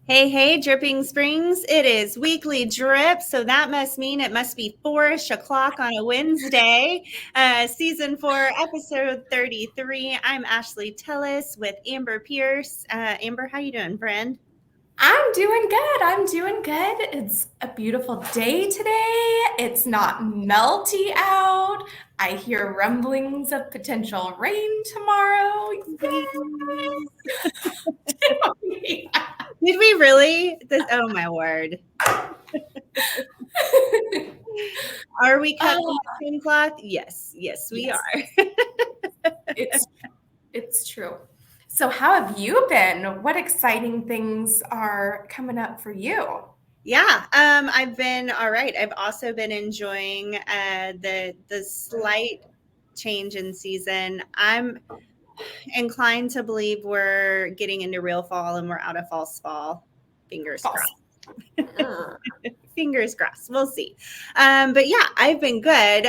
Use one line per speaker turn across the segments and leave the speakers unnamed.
Hey, hey, Dripping Springs. It is weekly drip, so that must mean it must be 4-ish o'clock on a Wednesday. Season 4, episode 33. I'm Ashley Tullis with Amber Pierce. Amber, how you doing, friend?
I'm doing good. I'm doing good. It's a beautiful day today. It's not melty out. I hear rumblings of potential rain tomorrow.
Please.
Yay!
Did we really? Oh, my word. Are we cut from
Oh,
the same cloth? Yes, yes, we
yes,
are.
it's it's true. So how have you been? What exciting things are coming up for you?
Yeah, I've been all right. I've also been enjoying the slight change in season. I'm inclined to believe we're getting into real fall and we're out of false fall. Fingers
False.
crossed. Fingers crossed. We'll see. But yeah, I've been good.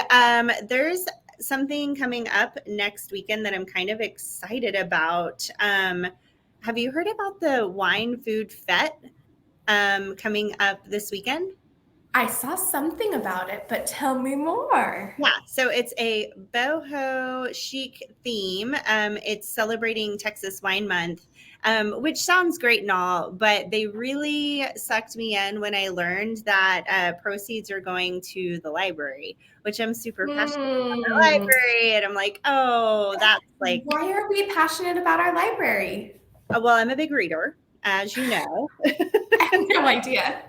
There's something coming up next weekend that I'm kind of excited about. Have you heard about the Wine Food Fete coming up this weekend?
I saw something about it, but tell me more.
Yeah, so it's a boho chic theme. It's celebrating Texas Wine Month, which sounds great and all, but they really sucked me in when I learned that proceeds are going to the library, which I'm super passionate about the
Hmm.
library. And I'm like, oh, that's like,
Why are we passionate about our library?
well, I'm a big reader, as you know.
I have no idea.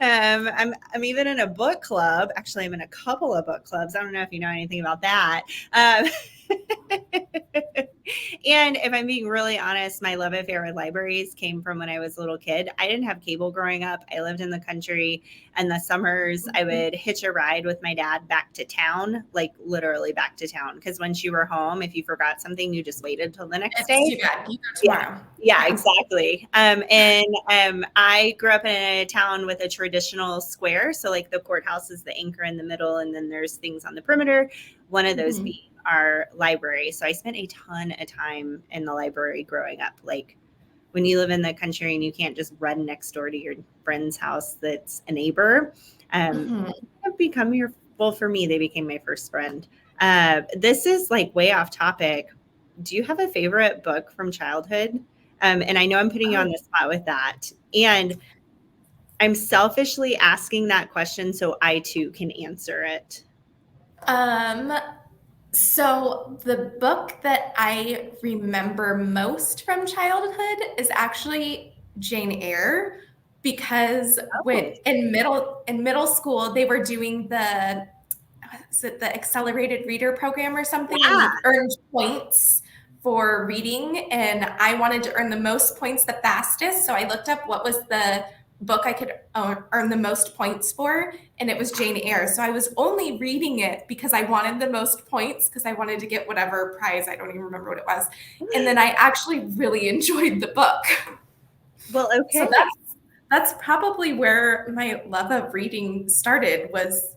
I'm even in a book club. Actually, I'm in a couple of book clubs. I don't know if you know anything about that. Um, and if I'm being really honest, my love affair with libraries came from when I was a little kid. I didn't have cable growing up. I lived in the country, and the summers I would hitch a ride with my dad back to town, like literally back to town. Because once you were home, if you forgot something, you just waited till the next
It's
day.
too bad. You go
Yeah.
tomorrow.
Yeah,
Yeah.
exactly. I grew up in a town with a traditional square. So, like, the courthouse is the anchor in the middle, and then there's things on the perimeter. One of those
Mhm.
being our library. So, I spent a ton of time in the library growing up. Like, when you live in the country and you can't just run next door to your friend's house that's a neighbor,
Mhm.
have become your, well, for me, they became my first friend. This is like way off topic. Do you have a favorite book from childhood? And I know I'm putting you on
Oh,
the spot with that. And I'm selfishly asking that question so I too can answer it.
um, so the book that I remember most from childhood is actually Jane Eyre because when
Oh,
in middle school they were doing the is it the accelerated reader program or something, and
yeah.
you earned points for reading, and I wanted to earn the most points the fastest, so I looked up what was the book I could earn the most points for, and it was Jane Eyre. So I was only reading it because I wanted the most points because I wanted to get whatever prize. I don't even remember what it was. And then I actually really enjoyed the book.
Well,
So
okay.
that's probably where my love of reading started, was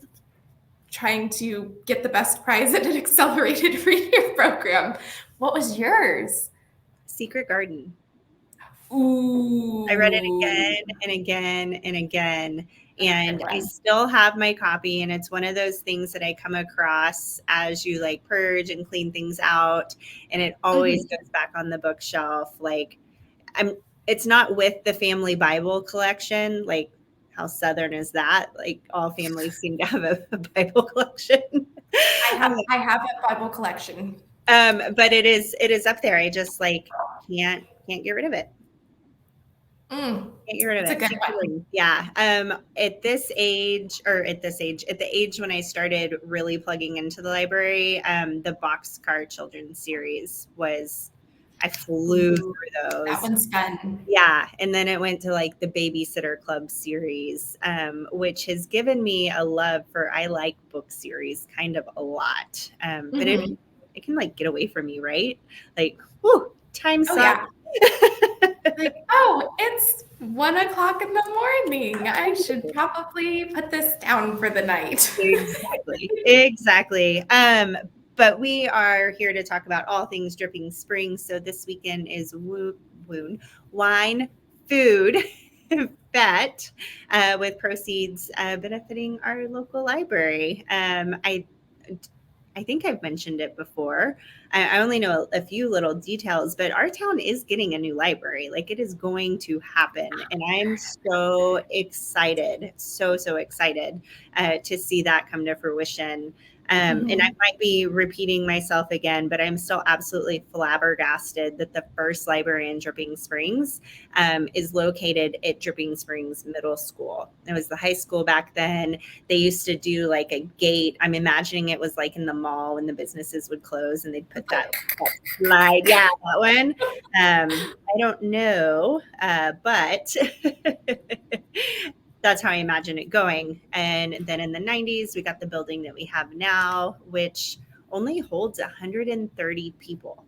trying to get the best prize at an accelerated reading program. What was yours?
Secret Garden. I read it
Ooh,
again and again and again.
that's a good
And I
one.
still have my copy. And it's one of those things that I come across as you like purge and clean things out. And it always
Mhm.
goes back on the bookshelf. Like, I'm, it's not with the family Bible collection. Like, how Southern is that? Like, all families seem to have a Bible collection.
I have a Bible collection.
But it is up there. I just like can't get rid of it.
Mm,
Get rid of
it's a
it.
good one.
Secretly. Yeah. At this age, or at this age, at the age when I started really plugging into the library, the Boxcar Children's series was, I flew
Ooh,
through
that
those.
one's fun.
Yeah. And then it went to like the Babysitter Club series, which has given me a love for, I like book series kind of a lot. But
Mhm.
it can like get away from me, right? Like, whoo, time
Oh
suck.
yeah. Like, oh, it's 1 o'clock in the morning. I should probably put this down for the night.
Exactly. Exactly. But we are here to talk about all things dripping spring. So this weekend is woon, wine food bet with proceeds benefiting our local library. I think I've mentioned it before. I only know a few little details, but our town is getting a new library. Like it is going to happen. And I'm so excited, so excited to see that come to fruition. And I might be repeating myself again, but I'm still absolutely flabbergasted that the first library in Dripping Springs is located at Dripping Springs Middle School. It was the high school back then. They used to do like a gate. I'm imagining it was like in the mall when the businesses would close and they'd put that slide. Yeah, that one. I don't know, but that's how I imagine it going. And then in the 90s, we got the building that we have now, which only holds 130 people.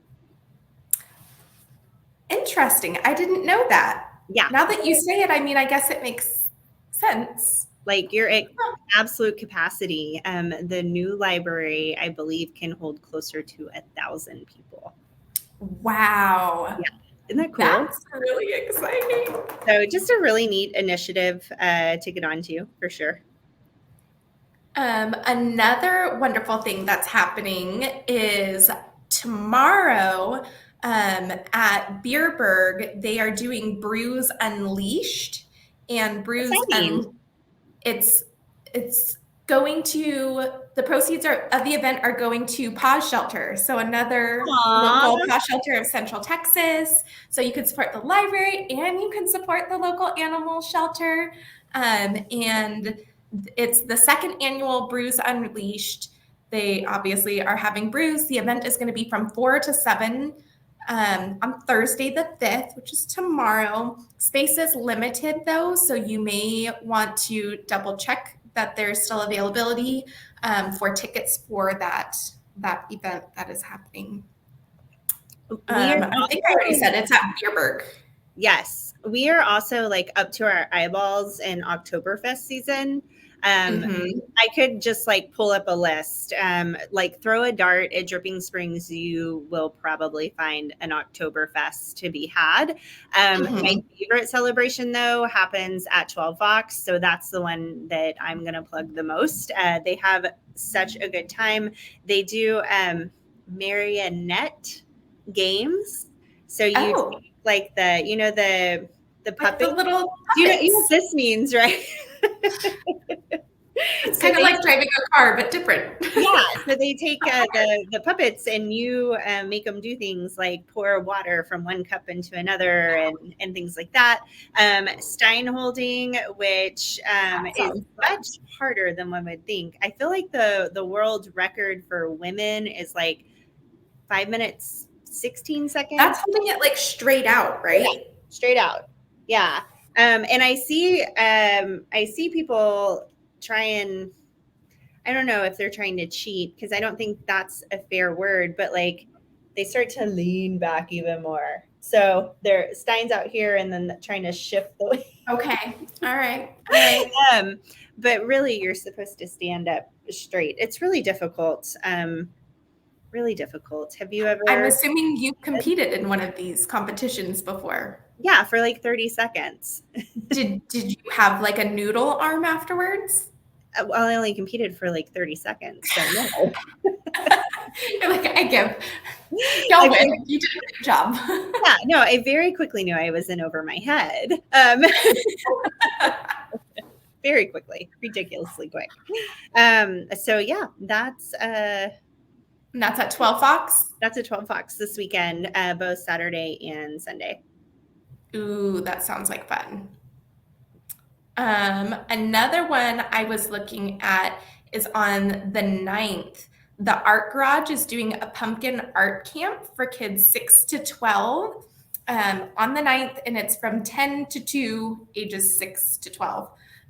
Interesting. I didn't know that.
Yeah.
Now that you say it, I mean, I guess it makes sense.
Like you're at absolute capacity. The new library, I believe, can hold closer to 1,000 people.
Wow.
Yeah. Isn't that cool?
That's really exciting.
So just a really neat initiative to get onto for sure.
Another wonderful thing that's happening is tomorrow at Beerberg, they are doing Brews Unleashed, and it's going to, the proceeds of the event are going to Paws Shelter, so another local Paws Shelter of Central Texas. So you can support the library and you can support the local animal shelter, and it's the second annual Brews Unleashed. They obviously are having brews. The event is going to be from 4 to 7 on Thursday the 5th, which is tomorrow. Space is limited though, so you may want to double check that there's still availability for tickets for that event that is happening. I think I already said it's at Beerberg.
Yes, we are also like up to our eyeballs in Oktoberfest season. I could just like pull up a list, like throw a dart at Dripping Springs. You will probably find an Oktoberfest to be had. My favorite celebration though happens at 12 Fox. So that's the one that I'm going to plug the most. They have such a good time. They do marionette games. So you like the puppet,
like the little puppets.
You know what this means, right?
It's kind of like driving a car, but different.
Yeah, so they take the puppets and you make them do things like pour water from one cup into another and things like that. Stein holding, which is much harder than one would think. I feel like the world record for women is like 5 minutes 16 seconds.
That's holding it like straight out, right?
Yeah, straight out. Yeah. And I see people try and, I don't know if they're trying to cheat because I don't think that's a fair word, but like they start to lean back even more. So their Stein's out here and then trying to shift the way.
Okay. All right.
But really you're supposed to stand up straight. It's really difficult. Really difficult. Have you ever?
I'm assuming you competed in one of these competitions before.
Yeah, for like 30 seconds.
Did you have like a noodle arm afterwards?
Well, I only competed for like 30 seconds, so no.
You're like, I give. Y'all win. You did a good job.
Yeah, no, I very quickly knew I was in over my head. Very quickly, ridiculously quick. So yeah, that's
at 12 Fox?
That's at 12 Fox this weekend, both Saturday and Sunday.
Ooh, that sounds like fun. Another one I was looking at is on the 9th. The Art Garage is doing a pumpkin art camp for kids 6 to 12 on the 9th, and it's from 10 to 2, ages 6 to 12.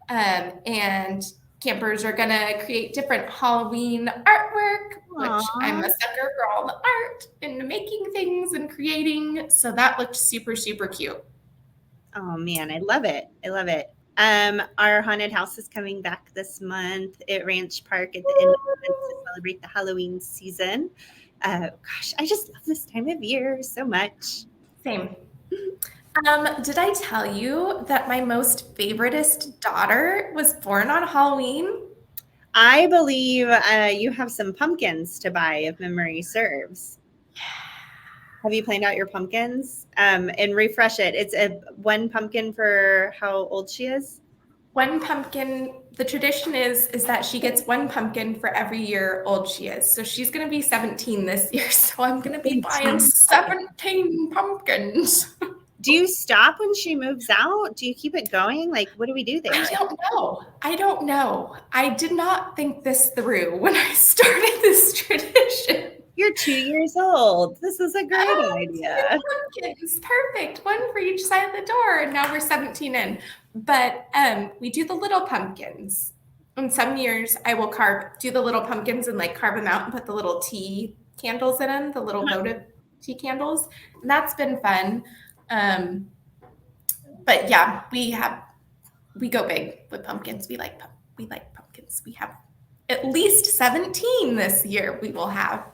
And campers are going to create different Halloween artwork, which I'm a sucker for all the art and making things and creating. So that looked super, super cute.
Oh man, I love it. I love it. Our haunted house is coming back this month at Ranch Park at the end of the month to celebrate the Halloween season. Gosh, I just love this time of year so much.
Same. Did I tell you that my most favoritist daughter was born on Halloween?
I believe you have some pumpkins to buy if memory serves. Have you planned out your pumpkins? And refresh it. It's a one pumpkin for how old she is?
One pumpkin, the tradition is that she gets one pumpkin for every year old she is. So she's going to be 17 this year. So I'm going to be buying 17 pumpkins.
Do you stop when she moves out? Do you keep it going? Like, what do we do there?
I don't know. I don't know. I did not think this through when I started this tradition.
You're 2 years old. This is a great idea.
Pumpkins, perfect. One for each side of the door. And now we're 17 in. But we do the little pumpkins. In some years, I will do the little pumpkins and like carve them out and put the little tea candles in them, the little votive tea candles. And that's been fun. But yeah, we go big with pumpkins. We like pumpkins. We have at least 17 this year we will have.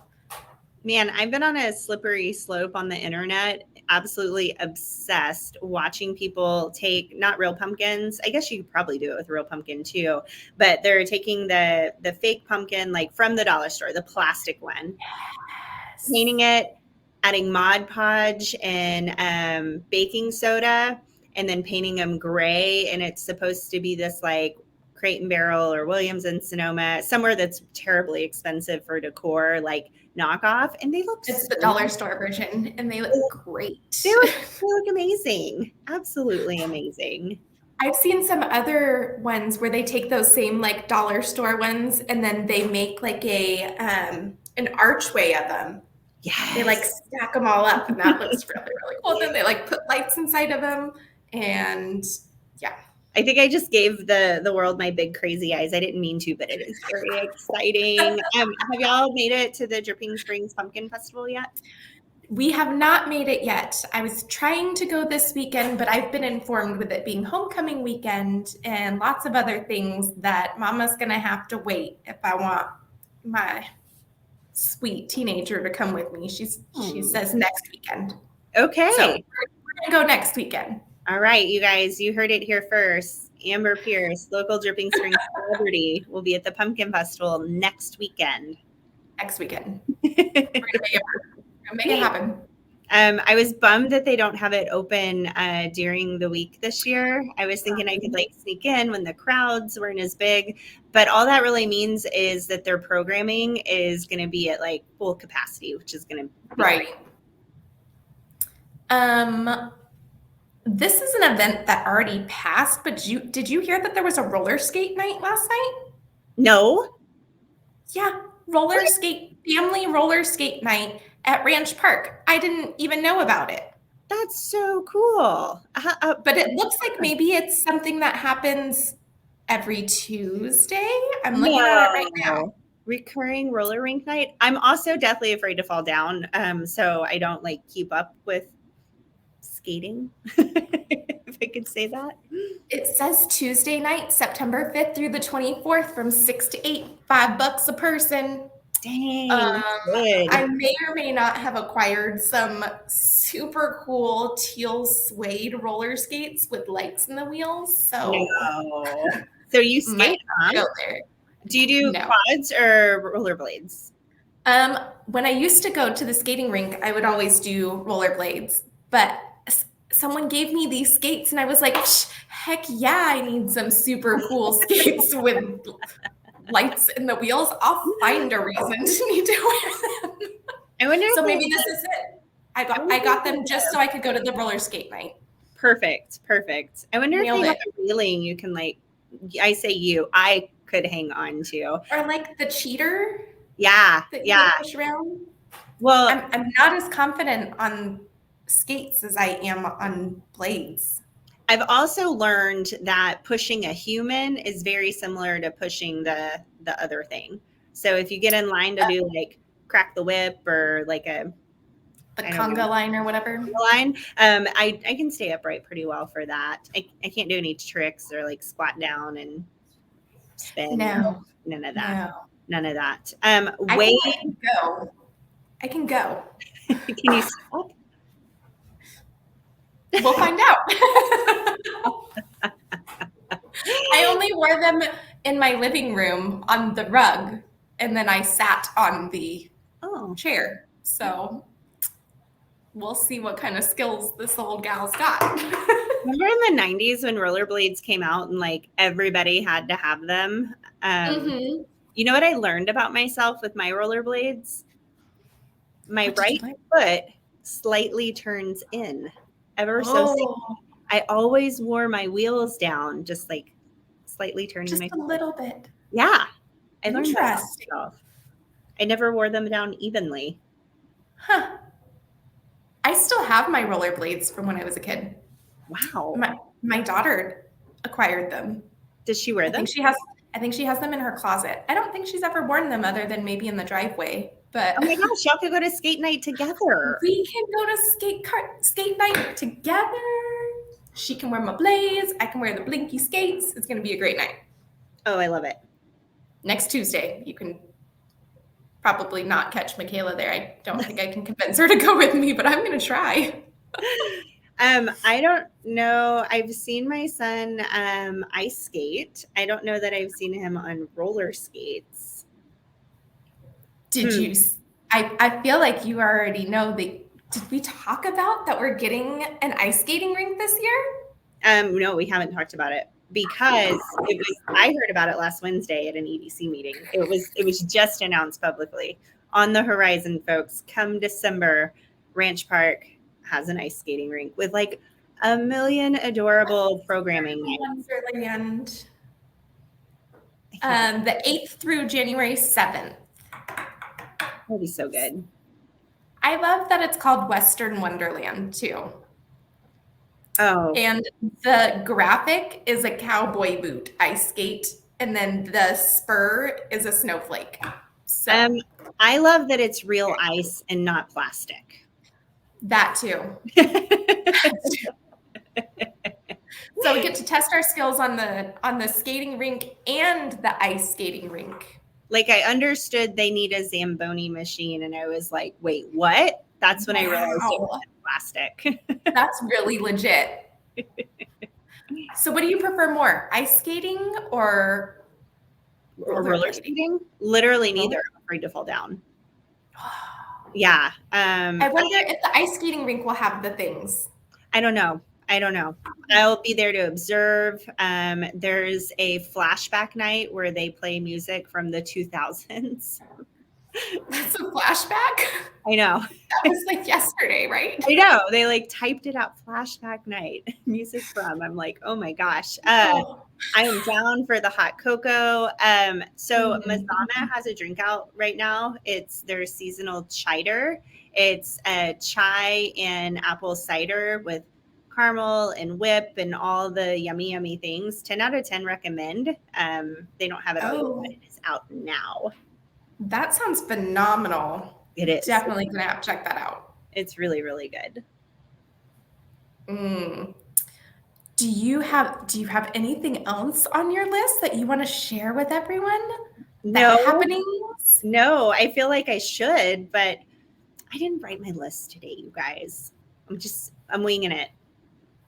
Man, I've been on a slippery slope on the internet, absolutely obsessed watching people take not real pumpkins. I guess you could probably do it with real pumpkin too, but they're taking the fake pumpkin like from the dollar store, the plastic one,
Yes.
painting it, adding Mod Podge and baking soda, and then painting them gray. And it's supposed to be this like Crate and Barrel or Williams and Sonoma, somewhere that's terribly expensive for decor, like knockoff. And they look
It's the dollar store version, and they look great.
They look amazing. Absolutely amazing.
I've seen some other ones where they take those same like dollar store ones and then they make like an archway of them.
Yes.
They like stack them all up, and that looks really, really cool. Then they like put lights inside of them, and yeah.
I think I just gave the world my big crazy eyes. I didn't mean to, but it is very exciting. Have y'all made it to the Dripping Springs Pumpkin Festival yet?
We have not made it yet. I was trying to go this weekend, but I've been informed with it being homecoming weekend and lots of other things that Mama's going to have to wait if I want my sweet teenager to come with me. She says next weekend.
Okay.
So we're going to go next weekend.
All right, you guys, you heard it here first. Amber Pierce, local Dripping Springs celebrity, will be at the Pumpkin Festival next weekend.
Next weekend. We're going to make it happen.
I was bummed that they don't have it open during the week this year. I was thinking I could like sneak in when the crowds weren't as big, but all that really means is that their programming is going to be at like full capacity, which is going to be
right. Great. This is an event that already passed, but did you hear that there was a roller skate night last night?
No.
Yeah, family roller skate night at Ranch Park. I didn't even know about it.
That's so cool.
But it looks like maybe it's something that happens every Tuesday. I'm looking at it right now.
Recurring roller rink night. I'm also deathly afraid to fall down, so I don't like keep up with skating, if I could say that.
It says Tuesday night, September 5th through the 24th from 6 to 8, $5 a person.
Dang.
Good. I may or may not have acquired some super cool teal suede roller skates with lights in the wheels. So,
so you skate on?
Go there.
Do you do quads or rollerblades?
When I used to go to the skating rink, I would always do rollerblades, but someone gave me these skates and I was like, heck yeah, I need some super cool skates with lights in the wheels. I'll find a reason to need to wear them.
I wonder.
So maybe this is it. I got them just so I could go to the roller skate night.
Perfect. I wonder if they have a railing you can like. I could hang on to,
or like the cheater.
Yeah.
Push around.
Well,
I'm not as confident on skates as I am on blades.
I've also learned that pushing a human is very similar to pushing the other thing. So if you get in line to do like crack the whip or like the
conga line or whatever
line, I can stay upright pretty well for that. I can't do any tricks or like squat down and spin.
No,
none of that. No. None of that.
I can go.
Can you stop?
We'll find out. I only wore them in my living room on the rug, and then I sat on the chair. So we'll see what kind of skills this old gal's got.
Remember in the 90s when rollerblades came out and like everybody had to have them? You know what I learned about myself with my rollerblades? My right foot slightly turns in ever so slightly. I always wore my wheels down, just like slightly turning
just
my
a
foot.
little bit.
Yeah. I learned that about
Interesting.
myself. I never wore them down evenly.
Huh. I still have my rollerblades from when I was a kid.
Wow.
My daughter acquired them.
Does she wear them?
I think she has them in her closet. I don't think she's ever worn them other than maybe in the driveway. But
oh my gosh, y'all could go to skate night together.
We can go to skate night together. She can wear my blades. I can wear the blinky skates. It's going to be a great night.
Oh, I love it.
Next Tuesday, you can probably not catch Michaela there. I don't think I can convince her to go with me, but I'm going to try.
I don't know. I've seen my son ice skate. I don't know that I've seen him on roller skates.
Did you? I feel like you already know that. Did we talk about that we're getting an ice skating rink this year?
No, we haven't talked about it because I heard about it last Wednesday at an EDC meeting. It was just announced publicly. On the horizon, folks. Come December, Ranch Park has an ice skating rink with like a million adorable programming.
Wonderland. The 8th through January 7th.
That'll be so good.
I love that it's called Western Wonderland too.
Oh.
And the graphic is a cowboy boot ice skate, and then the spur is a snowflake. So
I love that it's real ice and not plastic.
That too. So we get to test our skills on the skating rink and the ice skating rink.
Like I understood they need a Zamboni machine, and I was like, wait, what? That's when I realized it was plastic.
That's really legit. So what do you prefer more, ice skating or
roller skating? Literally neither. I'm afraid to fall down. Yeah.
I wonder if the ice skating rink will have the things.
I don't know. I'll be there to observe. There's a flashback night where they play music from the 2000s.
That's a flashback?
I know.
That was like yesterday, right?
I know. They like typed it out, flashback night, music from. I'm like, oh my gosh. I am down for the hot cocoa. So Mazana has a drink out right now. It's their seasonal cider. It's a chai and apple cider with caramel and whip and all the yummy, yummy things. 10 out of 10 recommend. They don't have it all, but it is out now.
That sounds phenomenal.
It is.
Definitely going to have to check that out.
It's really, really good.
Do you have anything else on your list that you want to share with everyone?
No.
Happenings?
No, I feel like I should, but I didn't write my list today, you guys. I'm winging it.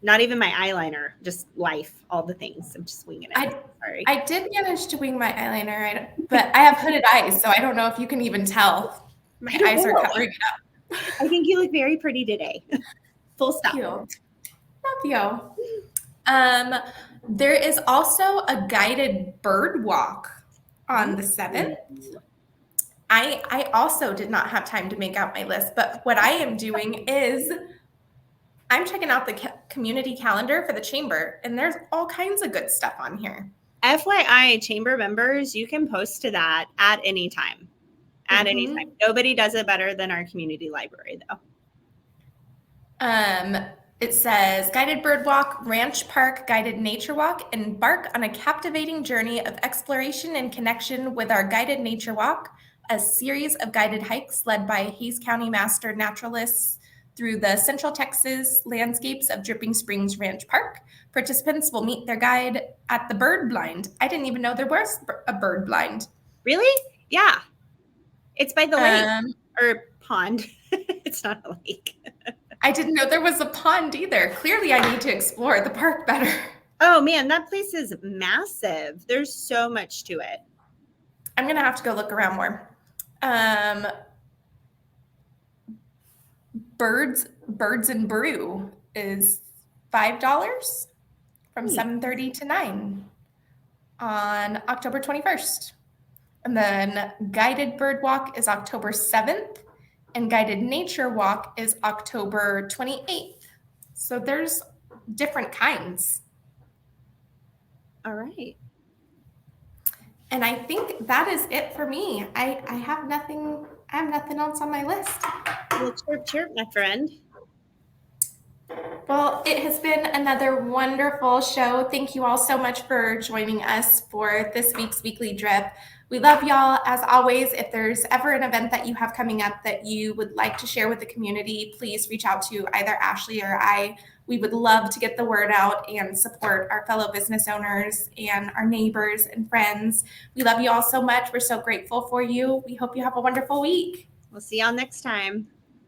Not even my eyeliner, just life, all the things. I'm just winging it. Sorry.
I did manage to wing my eyeliner, but I have hooded eyes, so I don't know if you can even tell. My eyes are covering it up.
I think you look very pretty today. Full stop.
Love you. There is also a guided bird walk on the 7th. I also did not have time to make out my list, but what I am doing is I'm checking out the community calendar for the chamber, and there's all kinds of good stuff on here.
FYI, chamber members, you can post to that at any time. At any time. Nobody does it better than our community library, though.
It says guided bird walk, ranch park, guided nature walk. Embark on a captivating journey of exploration and connection with our guided nature walk, a series of guided hikes led by Hays County master naturalists through the Central Texas landscapes of Dripping Springs Ranch Park. Participants will meet their guide at the bird blind. I didn't even know there was a bird blind.
Really? Yeah. It's by the lake or pond. It's not a lake.
I didn't know there was a pond either. Clearly, I need to explore the park better.
Oh man, that place is massive. There's so much to it.
I'm gonna have to go look around more. Um, Birds and Brew is $5 from
Neat.
7:30 to 9 on October 21st. And then Guided Bird Walk is October 7th, and Guided Nature Walk is October 28th. So there's different kinds.
All right.
And I think that is it for me. I have nothing else on my list.
Well, chirp, chirp, my friend.
Well, it has been another wonderful show. Thank you all so much for joining us for this week's Weekly Drip. We love y'all. As always, if there's ever an event that you have coming up that you would like to share with the community, please reach out to either Ashley or I. We would love to get the word out and support our fellow business owners and our neighbors and friends. We love you all so much. We're so grateful for you. We hope you have a wonderful week.
We'll see y'all next time.